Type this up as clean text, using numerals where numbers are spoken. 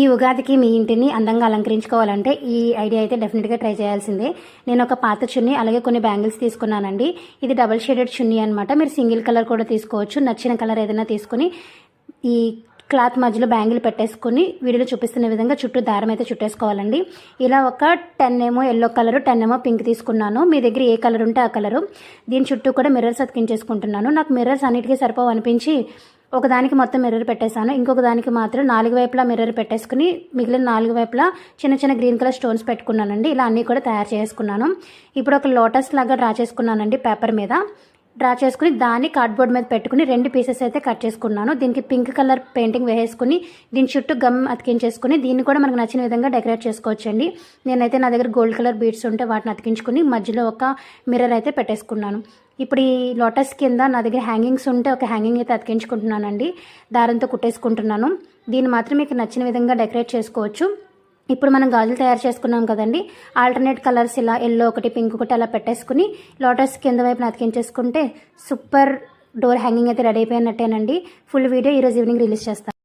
ఈ ఉగాదికి మీ ఇంటిని అందంగా అలంకరించుకోవాలంటే ఈ ఐడియా అయితే డెఫినెట్గా ట్రై చేయాల్సిందే. నేను ఒక పాత చున్నీ అలాగే కొన్ని బ్యాంగిల్స్ తీసుకున్నానండి. ఇది డబుల్ షేడెడ్ చున్నీ అనమాట. మీరు సింగిల్ కలర్ కూడా తీసుకోవచ్చు. నచ్చిన కలర్ ఏదైనా తీసుకుని ఈ క్లాత్ మధ్యలో బ్యాంగిల్ పెట్టేసుకుని వీడియోలో చూపిస్తున్న విధంగా చుట్టూ దారం అయితే చుట్టేసుకోవాలండి. ఇలా ఒక 10 ఏమో ఎల్లో కలరు, 10 ఏమో పింక్ తీసుకున్నాను. మీ దగ్గర ఏ కలర్ ఉంటే ఆ కలరు. దీని చుట్టూ కూడా మిర్రర్స్ అతికించేసుకుంటున్నాను. నాకు మిర్రర్స్ అన్నిటికీ సరిపోవు అనిపించి ఒకదానికి మొత్తం మిర్రర్ పెట్టేశాను. ఇంకొక దానికి మాత్రం 4 వైపులా మిర్రర్ పెట్టేసుకుని మిగిలిన 4 వైపులా చిన్న చిన్న గ్రీన్ కలర్ స్టోన్స్ పెట్టుకున్నానండి. ఇలా అన్నీ కూడా తయారు చేసుకున్నాను. ఇప్పుడు ఒక లోటస్ లాగా డ్రా చేసుకున్నానండి. పేపర్ మీద డ్రా చేసుకుని దాన్ని కార్డ్బోర్డ్ మీద పెట్టుకుని 2 పీసెస్ అయితే కట్ చేసుకున్నాను. దీనికి పింక్ కలర్ పెయింటింగ్ వేసుకుని దీని చుట్టూ గమ్ అతికించేసుకుని దీన్ని కూడా మనకు నచ్చిన విధంగా డెకరేట్ చేసుకోవచ్చండి. నేనైతే నా దగ్గర గోల్డ్ కలర్ బీడ్స్ ఉంటే వాటిని అతికించుకుని మధ్యలో ఒక మిర్రర్ అయితే పెట్టేసుకున్నాను. ఇప్పుడు ఈ లోటస్ కింద నా దగ్గర హ్యాంగింగ్స్ ఉంటే ఒక హ్యాంగింగ్ అయితే అతికించుకుంటున్నానండి. దారంతో కుట్టేసుకుంటున్నాను. దీన్ని మాత్రం మీకు నచ్చిన విధంగా డెకరేట్ చేసుకోవచ్చు. ఇప్పుడు మనం గాజులు తయారు చేసుకున్నాం కదండి. ఆల్టర్నేట్ కలర్స్ ఇలా ఎల్లో ఒకటి, పింక్ ఒకటి అలా పెట్టేసుకుని లోటస్ కింద వైపున అతికించేసుకుంటే సూపర్ డోర్ హ్యాంగింగ్ అయితే రెడీ అయిపోయినట్టేనండి. ఫుల్ వీడియో ఈరోజు ఈవినింగ్ రిలీజ్ చేస్తాను.